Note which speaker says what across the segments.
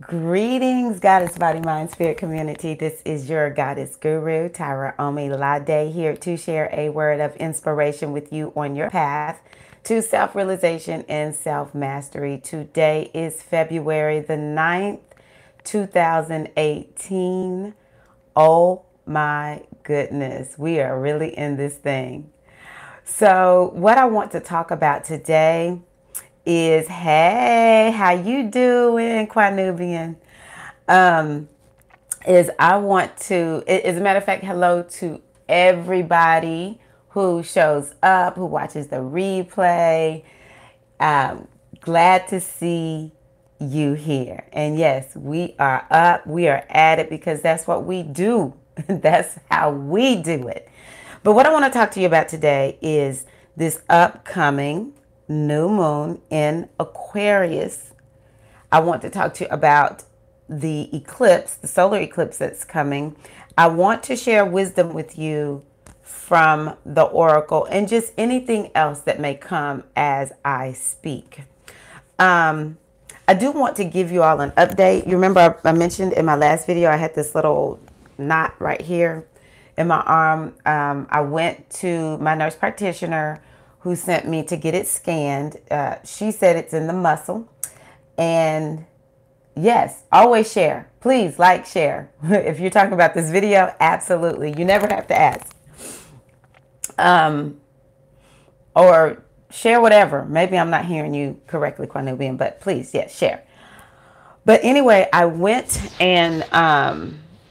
Speaker 1: Greetings, Goddess Body Mind Spirit community. This is your Goddess Guru, Tyra Omi Lade, here to share a word of inspiration with you on your path to self-realization and self-mastery. Today is February the 9th, 2018. Oh my goodness, we are really in this thing. So what I want to talk about today is, hey, how you doing, Quinubian? Is I want to, as a matter of fact, hello to everybody who shows up, who watches the replay. Glad to see you here. And yes, we are up, we are at it because that's what we do. That's how we do it. But what I want to talk to you about today is this upcoming new moon in Aquarius. I want to talk to you about the eclipse, the solar eclipse that's coming. I want to share wisdom with you from the oracle and just anything else that may come as I speak. I do want to give you all an update. You remember I mentioned in my last video I had this little knot right here in my arm. I went to my nurse practitioner who sent me to get it scanned. She said it's in the muscle. And yes, always share. Please like, share. If you're talking about this video, absolutely. You never have to ask. Or share whatever. Maybe I'm not hearing you correctly, Quinubian, but please, yes, share. But anyway, I went and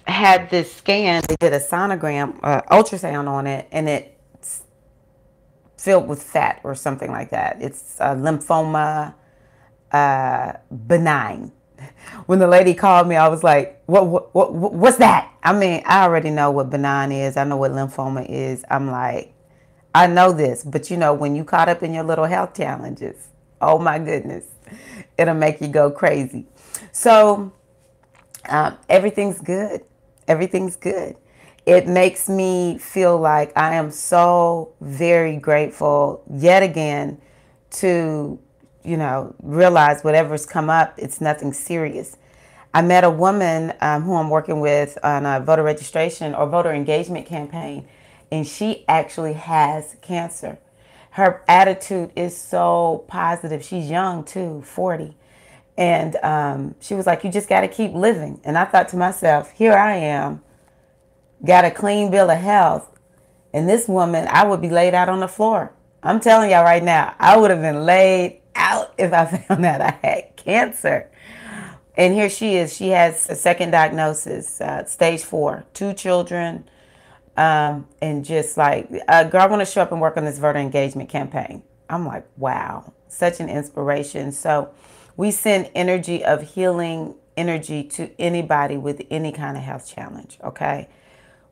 Speaker 1: had this scan. They did a sonogram, ultrasound on it, and it's filled with fat or something like that. It's lymphoma, benign. When the lady called me, I was like, what's that? I mean, I already know what benign is. I know what lymphoma is. I'm like, I know this, but you know, when you caught up in your little health challenges, oh my goodness, it'll make you go crazy. So everything's good. Everything's good. It makes me feel like I am so very grateful yet again to, you know, realize whatever's come up, it's nothing serious. I met a woman who I'm working with on a voter registration or voter engagement campaign, and she actually has cancer. Her attitude is so positive. She's young too, 40. And she was like, you just got to keep living. And I thought to myself, here I am, got a clean bill of health. And this woman, I would be laid out on the floor. I'm telling y'all right now, I would have been laid out if I found out I had cancer. And here she is. She has a second diagnosis, stage 4, 2 children. And just like, girl, I want to show up and work on this voter engagement campaign. I'm like, wow, such an inspiration. So we send energy of healing energy to anybody with any kind of health challenge, okay?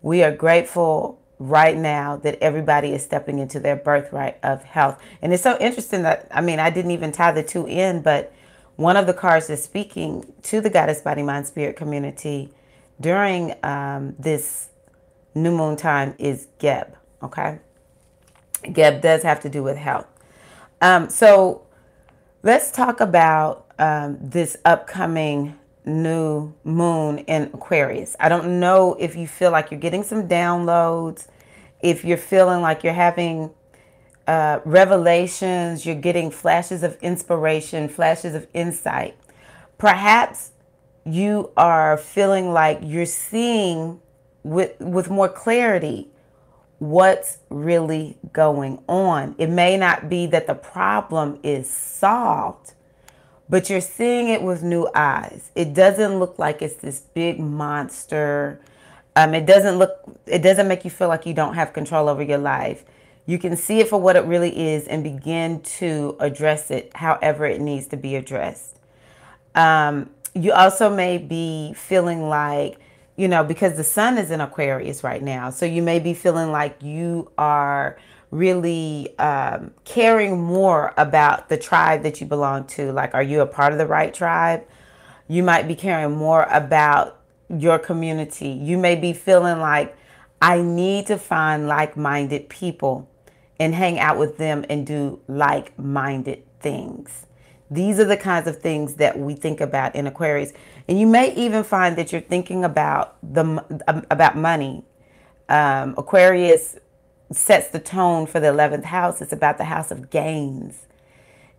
Speaker 1: We are grateful right now that everybody is stepping into their birthright of health. And it's so interesting that, I mean, I didn't even tie the two in, but one of the cards that's speaking to the Goddess Body Mind Spirit community during this new moon time is Geb, okay? Geb does have to do with health. So let's talk about this upcoming new moon in Aquarius. I don't know if you feel like you're getting some downloads, if you're feeling like you're having revelations, you're getting flashes of inspiration, flashes of insight. Perhaps you are feeling like you're seeing with more clarity what's really going on. It may not be that the problem is solved, but you're seeing it with new eyes. It doesn't look like it's this big monster. It doesn't make you feel like you don't have control over your life. You can see it for what it really is and begin to address it however it needs to be addressed. You also may be feeling like, you know, because the sun is in Aquarius right now, so you may be feeling like you are really caring more about the tribe that you belong to. Like, are you a part of the right tribe? You might be caring more about your community. You may be feeling like, I need to find like-minded people and hang out with them and do like-minded things. These are the kinds of things that we think about in Aquarius. And you may even find that you're thinking about about money. Aquarius sets the tone for the 11th house. It's about the house of gains.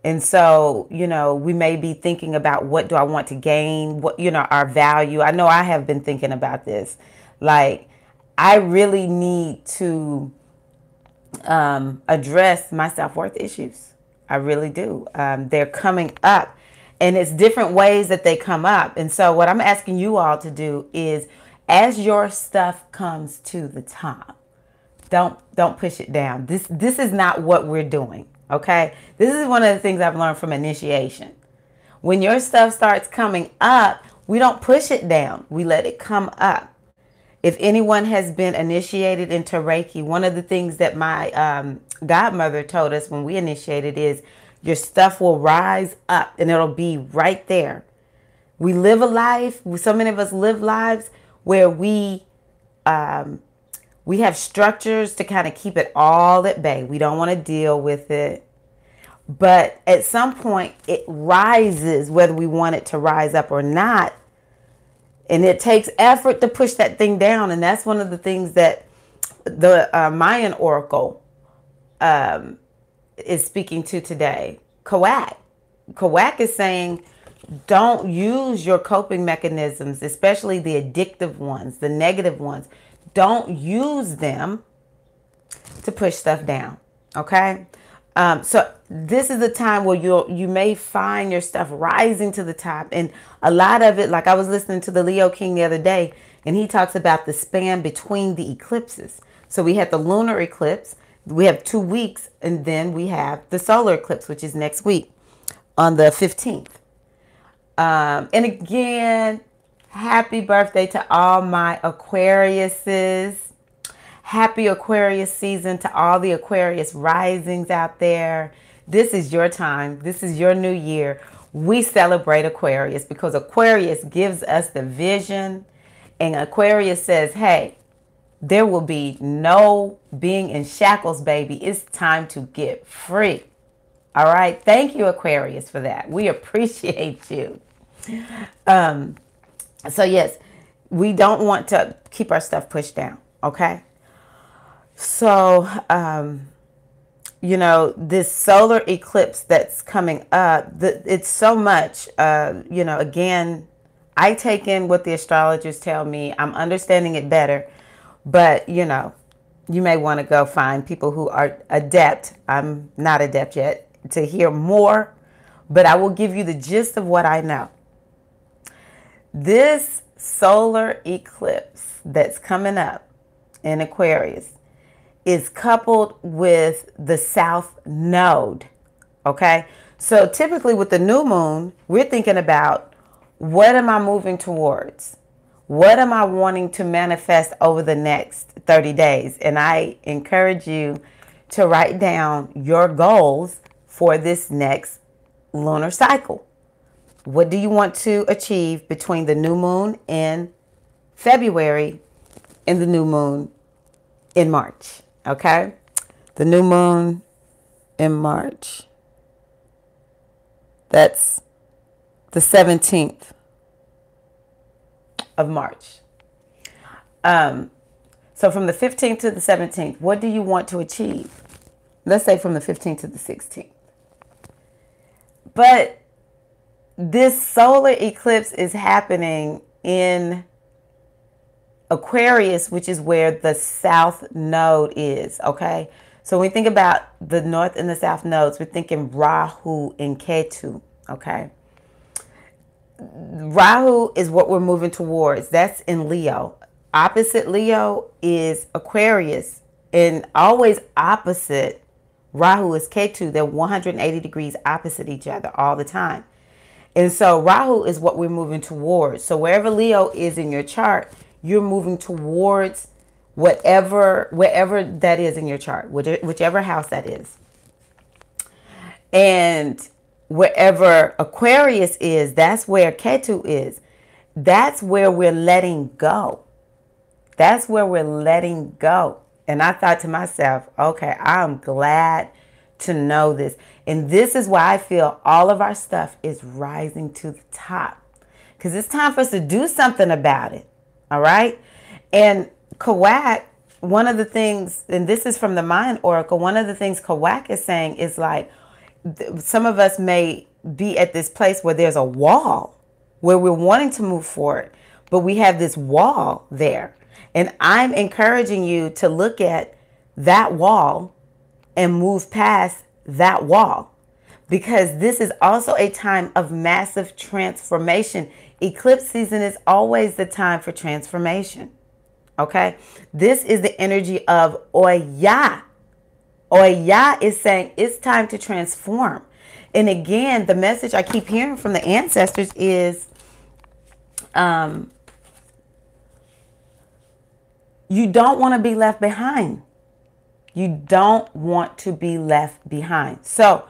Speaker 1: And so, you know, we may be thinking about, what do I want to gain? What, you know, our value. I know I have been thinking about this. Like, I really need to address my self-worth issues. I really do. They're coming up, and it's different ways that they come up. And so what I'm asking you all to do is, as your stuff comes to the top, don't push it down. This is not what we're doing. Okay, this is one of the things I've learned from initiation. When your stuff starts coming up, we don't push it down. We let it come up. If anyone has been initiated into Reiki, one of the things that my godmother told us when we initiated is, your stuff will rise up and it'll be right there. We live a life, so many of us live lives where we have structures to kind of keep it all at bay. We don't want to deal with it. But at some point, it rises, whether we want it to rise up or not. And it takes effort to push that thing down. And that's one of the things that the Mayan oracle is speaking to today. Kawak. Kawak is saying, don't use your coping mechanisms, especially the addictive ones, the negative ones. Don't use them to push stuff down. Okay. So this is the time where you may find your stuff rising to the top. And a lot of it, like I was listening to the Leo King the other day, and he talks about the span between the eclipses. So we had the lunar eclipse, we have 2 weeks, and then we have the solar eclipse, which is next week on the 15th. And again, happy birthday to all my Aquariuses. Happy Aquarius season to all the Aquarius risings out there. This is your time. This is your new year. We celebrate Aquarius because Aquarius gives us the vision. And Aquarius says, hey, there will be no being in shackles, baby. It's time to get free. All right. Thank you, Aquarius, for that. We appreciate you. So yes, we don't want to keep our stuff pushed down. Okay. So, you know, this solar eclipse that's coming up, it's so much, you know, again, I take in what the astrologers tell me. I'm understanding it better, but, you know, you may want to go find people who are adept. I'm not adept yet to hear more, but I will give you the gist of what I know. This solar eclipse that's coming up in Aquarius is coupled with the South Node. Okay. So typically with the new moon, we're thinking about, what am I moving towards? What am I wanting to manifest over the next 30 days? And I encourage you to write down your goals for this next lunar cycle. What do you want to achieve between the new moon in February and the new moon in March? Okay, the new moon in March. That's the 17th of March. So from the 15th to the 17th, what do you want to achieve? Let's say from the 15th to the 16th. But this solar eclipse is happening in Aquarius, which is where the South Node is, okay? So when we think about the North and the South Nodes, we're thinking Rahu and Ketu, okay? Rahu is what we're moving towards. That's in Leo. Opposite Leo is Aquarius, and always opposite Rahu is Ketu. They're 180 degrees opposite each other all the time. And so Rahu is what we're moving towards. So wherever Leo is in your chart, you're moving towards wherever that is in your chart, whichever house that is. And wherever Aquarius is, that's where Ketu is. That's where we're letting go. That's where we're letting go. And I thought to myself, okay, I'm glad to know this. And this is why I feel all of our stuff is rising to the top. Because it's time for us to do something about it. All right? And Kawak, one of the things, and this is from the Mind Oracle, one of the things Kawak is saying is like, some of us may be at this place where there's a wall where we're wanting to move forward, but we have this wall there. And I'm encouraging you to look at that wall and move past that wall, because this is also a time of massive transformation. Eclipse season is always the time for transformation. Okay? This is the energy of Oya. Oya is saying it's time to transform. And again, the message I keep hearing from the ancestors is you don't want to be left behind. You don't want to be left behind. So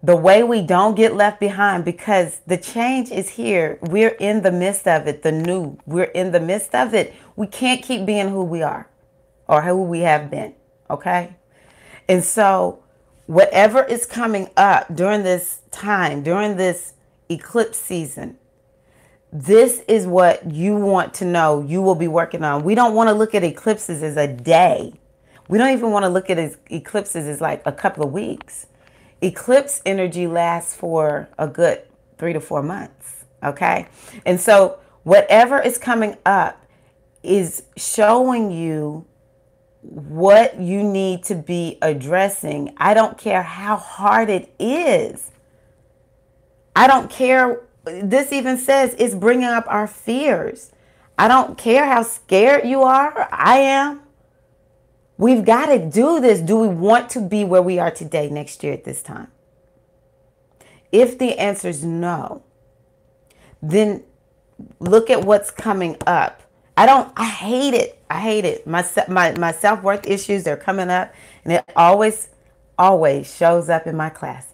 Speaker 1: the way we don't get left behind, because the change is here. We're in the midst of it, the new. We're in the midst of it. We can't keep being who we are or who we have been, okay? And so whatever is coming up during this time, during this eclipse season, this is what you want to know you will be working on. We don't want to look at eclipses as a day. We don't even want to look at eclipses as like a couple of weeks. Eclipse energy lasts for a good 3 to 4 months, okay? And so whatever is coming up is showing you what you need to be addressing. I don't care how hard it is. I don't care. This even says it's bringing up our fears. I don't care how scared you are. I am. We've got to do this. Do we want to be where we are today next year at this time? If the answer is no, then look at what's coming up. I hate it. I hate it. My self-worth issues, they're coming up, and it always shows up in my classes.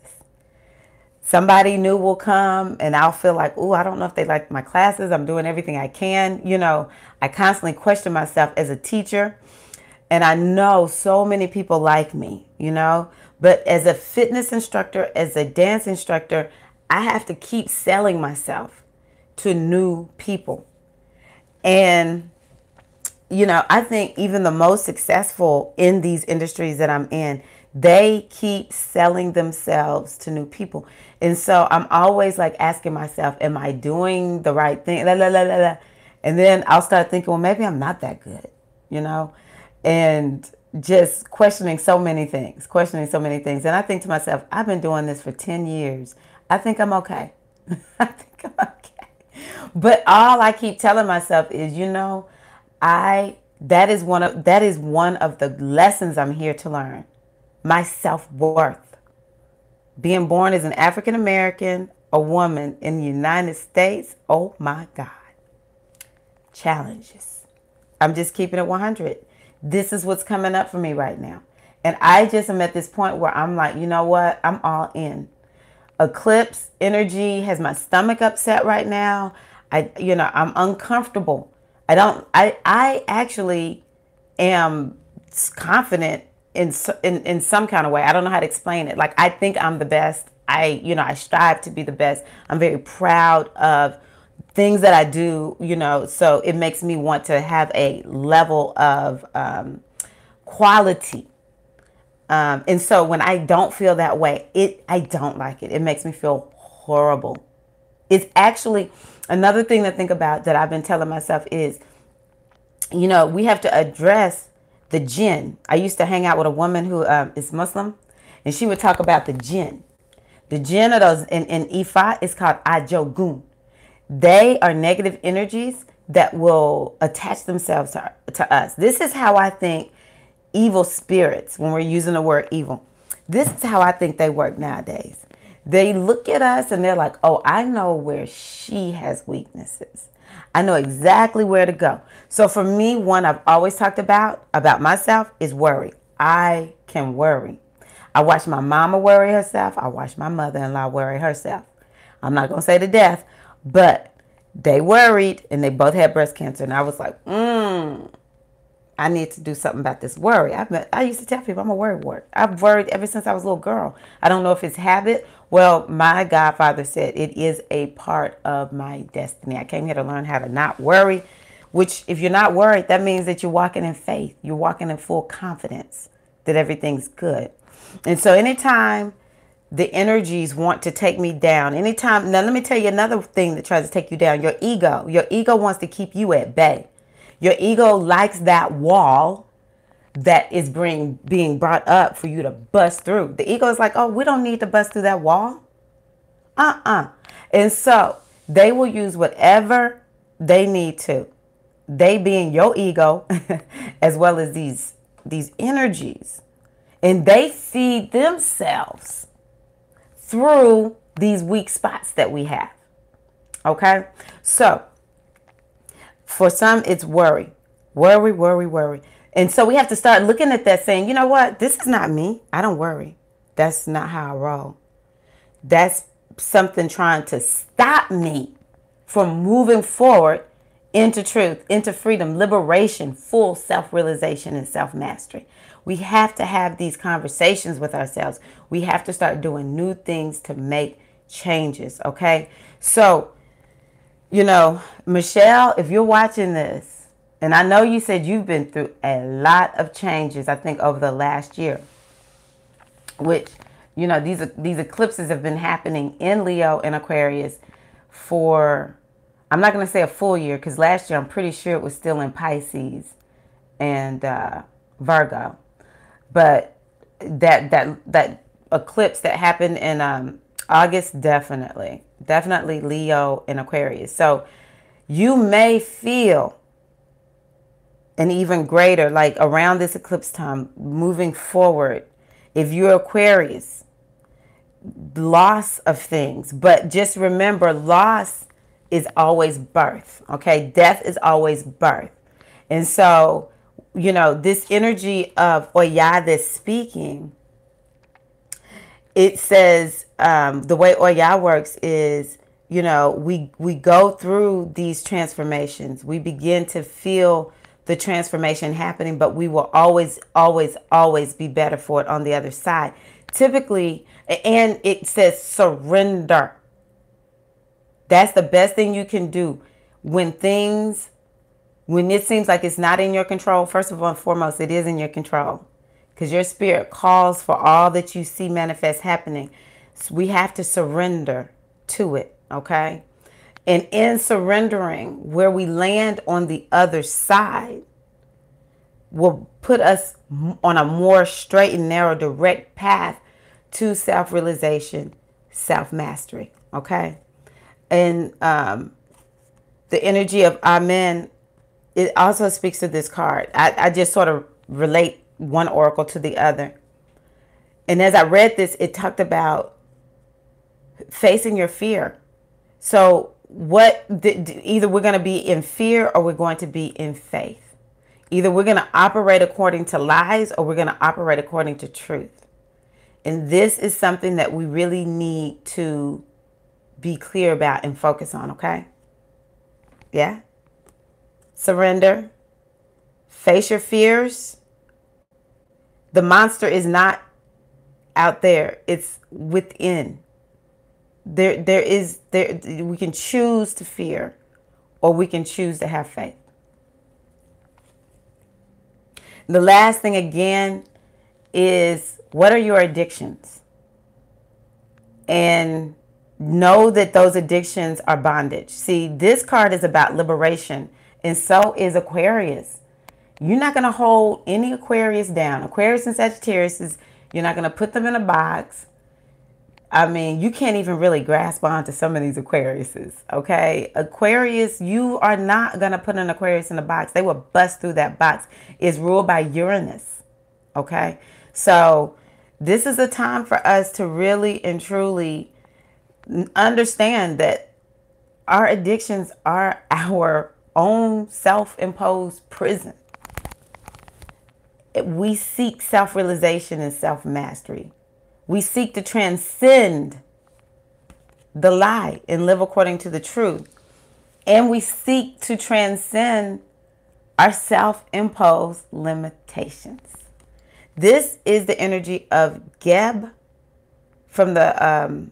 Speaker 1: Somebody new will come and I'll feel like, oh, I don't know if they like my classes. I'm doing everything I can. You know, I constantly question myself as a teacher. And I know so many people like me, you know, but as a fitness instructor, as a dance instructor, I have to keep selling myself to new people. And, you know, I think even the most successful in these industries that I'm in, they keep selling themselves to new people. And so I'm always like asking myself, am I doing the right thing? La, la, la, la, la. And then I'll start thinking, well, maybe I'm not that good, you know, and just questioning so many things. And I think to myself, I've been doing this for 10 years. I think I'm okay. I think I'm okay. But all I keep telling myself is, you know, that is one of the lessons I'm here to learn. My self-worth. Being born as an African American, a woman in the United States, oh my God. Challenges. I'm just keeping it 100. This is what's coming up for me right now. And I just am at this point where I'm like, you know what? I'm all in. Eclipse energy has my stomach upset right now. I'm uncomfortable. I actually am confident in some kind of way. I don't know how to explain it. Like, I think I'm the best. I strive to be the best. I'm very proud of things that I do, you know, so it makes me want to have a level of quality. And so when I don't feel that way, I don't like it. It makes me feel horrible. It's actually another thing to think about that I've been telling myself is, you know, we have to address the jinn. I used to hang out with a woman who is Muslim, and she would talk about the jinn. The jinn of those in Ifa is called Ajogun. They are negative energies that will attach themselves to us. This is how I think evil spirits, when we're using the word evil, this is how I think they work nowadays. They look at us and they're like, oh, I know where she has weaknesses. I know exactly where to go. So for me, one I've always talked about myself is worry. I can worry. I watch my mama worry herself. I watch my mother-in-law worry herself. I'm not going to say to death, but they worried and they both had breast cancer. And I was like, I need to do something about this worry. I used to tell people I'm a worry wart. I've worried ever since I was a little girl. I don't know if it's habit. Well, my godfather said it is a part of my destiny. I came here to learn how to not worry, which if you're not worried, that means that you're walking in faith. You're walking in full confidence that everything's good. And so anytime the energies want to take me down, anytime, now let me tell you another thing that tries to take you down, your ego. Your ego wants to keep you at bay. Your ego likes that wall that is being brought up for you to bust through. The ego is like, oh, we don't need to bust through that wall. And so they will use whatever they need to. They being your ego, as well as these energies. And they feed themselves through these weak spots that we have. Okay? So, for some, it's worry. Worry, worry, worry. And so we have to start looking at that saying, you know what? This is not me. I don't worry. That's not how I roll. That's something trying to stop me from moving forward into truth, into freedom, liberation, full self-realization and self-mastery. We have to have these conversations with ourselves. We have to start doing new things to make changes, okay? So, you know, Michelle, if you're watching this, and I know you said you've been through a lot of changes, I think, over the last year, which, you know, these eclipses have been happening in Leo and Aquarius for, I'm not going to say a full year, because last year I'm pretty sure it was still in Pisces and Virgo. But that eclipse that happened in August, definitely Leo and Aquarius. So you may feel an even greater, like around this eclipse time, moving forward, if you're Aquarius, loss of things. But just remember, loss is always birth, okay? Death is always birth. And so, you know, this energy of Oya that's speaking, it says the way Oya works is, you know, we go through these transformations. We begin to feel the transformation happening, but we will always, always, always be better for it on the other side. Typically, and it says surrender. That's the best thing you can do when it seems like it's not in your control. First of all and foremost, it is in your control, because your spirit calls for all that you see manifest happening. So we have to surrender to it, okay? And in surrendering, where we land on the other side will put us on a more straight and narrow, direct path to self-realization, self-mastery, okay? And the energy of Amen, it also speaks to this card. I just sort of relate one oracle to the other. And as I read this, it talked about facing your fear. So either we're going to be in fear or we're going to be in faith. Either we're going to operate according to lies or we're going to operate according to truth. And this is something that we really need to be clear about and focus on, okay? Yeah? Surrender. Face your fears. The monster is not out there. It's within. We can choose to fear or we can choose to have faith. The last thing again is, what are your addictions? And know that those addictions are bondage. See, this card is about liberation, and so is Aquarius. You're not going to hold any Aquarius down. Aquarius and Sagittarius, you're not going to put them in a box. I mean, you can't even really grasp onto some of these Aquariuses, okay? Aquarius, you are not going to put an Aquarius in a box. They will bust through that box. It's ruled by Uranus, okay? So this is a time for us to really and truly understand that our addictions are our own self-imposed prison. We seek self-realization and self-mastery. We seek to transcend the lie and live according to the truth. And we seek to transcend our self-imposed limitations. This is the energy of Geb from the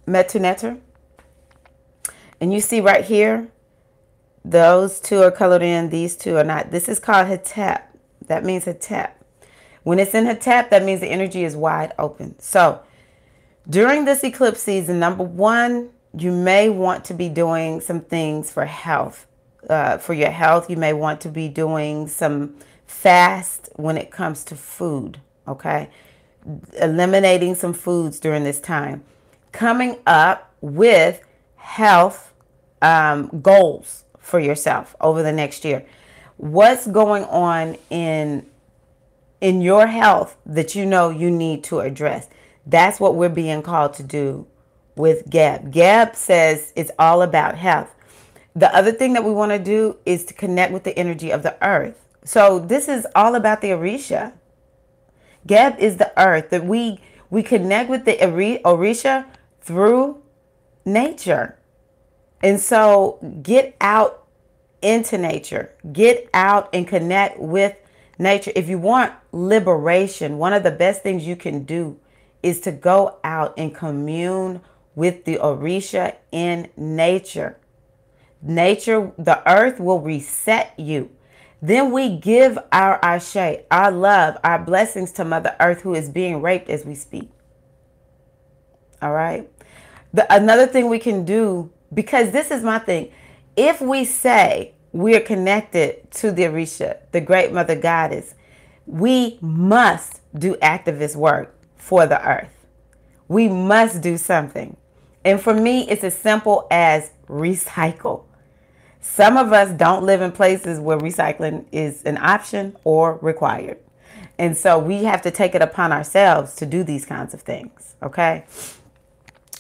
Speaker 1: Metuneter. And you see right here, those two are colored in, these two are not. This is called Hetep. That means Hetep. When it's in Hetep, that means the energy is wide open. So during this eclipse season, number one, you may want to be doing some things for health. For your health, you may want to be doing some fast when it comes to food, okay? Eliminating some foods during this time. Coming up with health goals for yourself over the next year. What's going on in your health that you know you need to address? That's what we're being called to do with Geb. Geb says it's all about health. The other thing that we want to do is to connect with the energy of the earth. So this is all about the Orisha. Geb is the earth, that we connect with the Orisha through nature. And so get out into nature. Get out and connect with nature. If you want liberation, one of the best things you can do is to go out and commune with the Orisha in nature. Nature, the earth will reset you. Then we give our ashe, our love, our blessings to Mother Earth, who is being raped as we speak. All right. Another thing we can do, because this is my thing. If we say we're connected to the Orisha, the great Mother Goddess, we must do activist work for the earth. We must do something. And for me, it's as simple as recycle. Some of us don't live in places where recycling is an option or required. And so we have to take it upon ourselves to do these kinds of things, okay?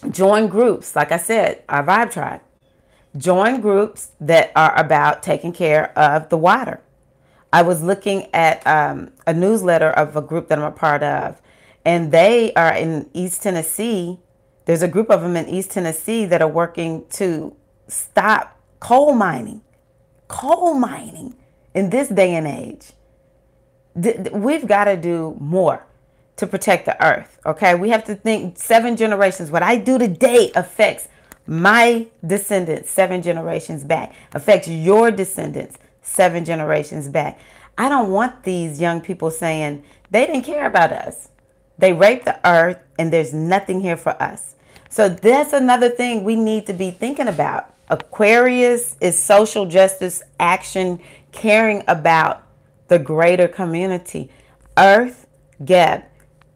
Speaker 1: Join groups, like I said, our Vibe Tribe. Join groups that are about taking care of the water. I was looking at a newsletter of a group that I'm a part of, and they are in East Tennessee. There's a group of them in East Tennessee that are working to stop coal mining in this day and age. We've got to do more to protect the earth, okay? We have to think 7 generations. What I do today affects my descendants 7 generations back, affects your descendants 7 generations back. I don't want these young people saying they didn't care about us. They raped the earth and there's nothing here for us. So that's another thing we need to be thinking about. Aquarius is social justice action, caring about the greater community. Earth, Geb,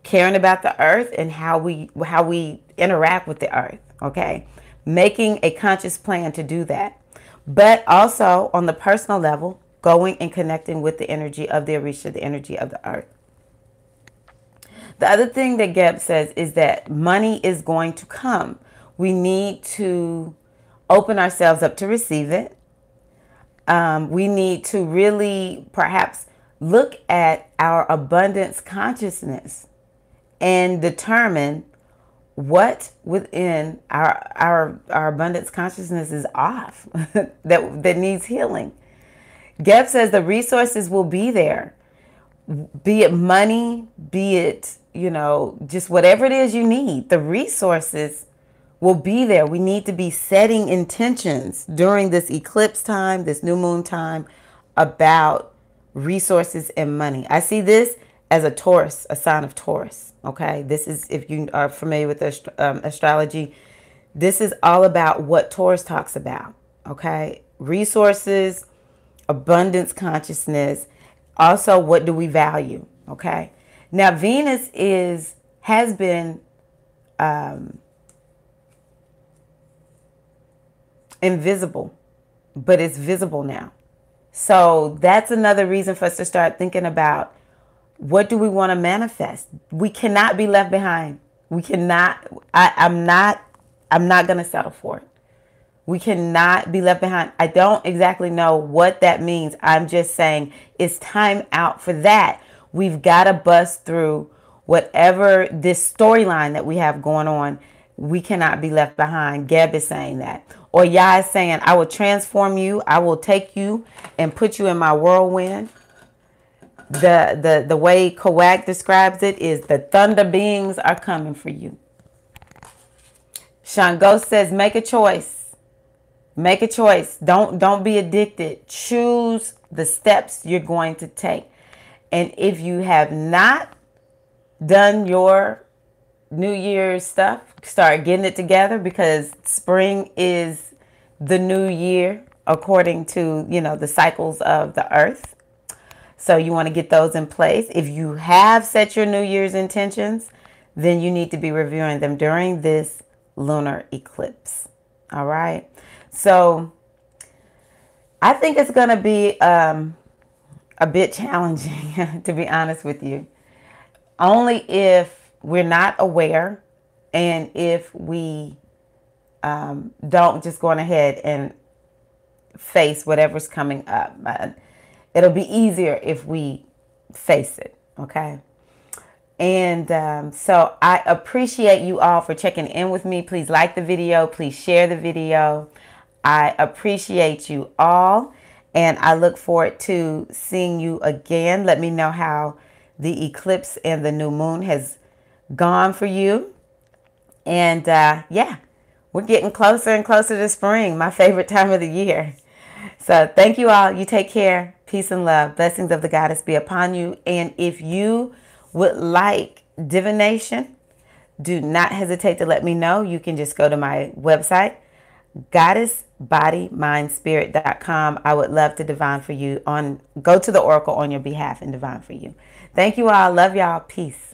Speaker 1: caring about the earth and how we interact with the earth, okay? Making a conscious plan to do that. But also on the personal level, going and connecting with the energy of the Orisha, the energy of the earth. The other thing that Geb says is that money is going to come. We need to open ourselves up to receive it. We need to really perhaps look at our abundance consciousness and determine what within our abundance consciousness is off that needs healing. Geb says the resources will be there, be it money, be it, just whatever it is you need. The resources will be there. We need to be setting intentions during this eclipse time, this new moon time, about resources and money. I see this as a Taurus, a sign of Taurus. Okay, this is, if you are familiar with astrology, this is all about what Taurus talks about. Okay, resources, abundance consciousness. Also, what do we value? Okay, now Venus has been invisible, but it's visible now. So that's another reason for us to start thinking about, what do we want to manifest? We cannot be left behind. We cannot, I'm not going to settle for it. We cannot be left behind. I don't exactly know what that means. I'm just saying it's time out for that. We've got to bust through whatever this storyline that we have going on. We cannot be left behind. Geb is saying that. Or Yah is saying, I will transform you. I will take you and put you in my whirlwind. The way Kawak describes it is the thunder beings are coming for you. Shango says, make a choice. Make a choice. Don't be addicted. Choose the steps you're going to take. And if you have not done your New Year's stuff, start getting it together, because spring is the new year according to, the cycles of the earth. So you want to get those in place. If you have set your New Year's intentions, then you need to be reviewing them during this lunar eclipse. All right. So I think it's going to be a bit challenging, to be honest with you. Only if we're not aware, and if we don't just go on ahead and face whatever's coming up. It'll be easier if we face it, okay? And so I appreciate you all for checking in with me. Please like the video. Please share the video. I appreciate you all, and I look forward to seeing you again. Let me know how the eclipse and the new moon has gone for you. And yeah, we're getting closer and closer to spring, my favorite time of the year. So thank you all. You take care. Peace and love. Blessings of the Goddess be upon you. And if you would like divination, do not hesitate to let me know. You can just go to my website, goddessbodymindspirit.com. I would love to divine for you. Go to the oracle on your behalf and divine for you. Thank you all. Love y'all. Peace.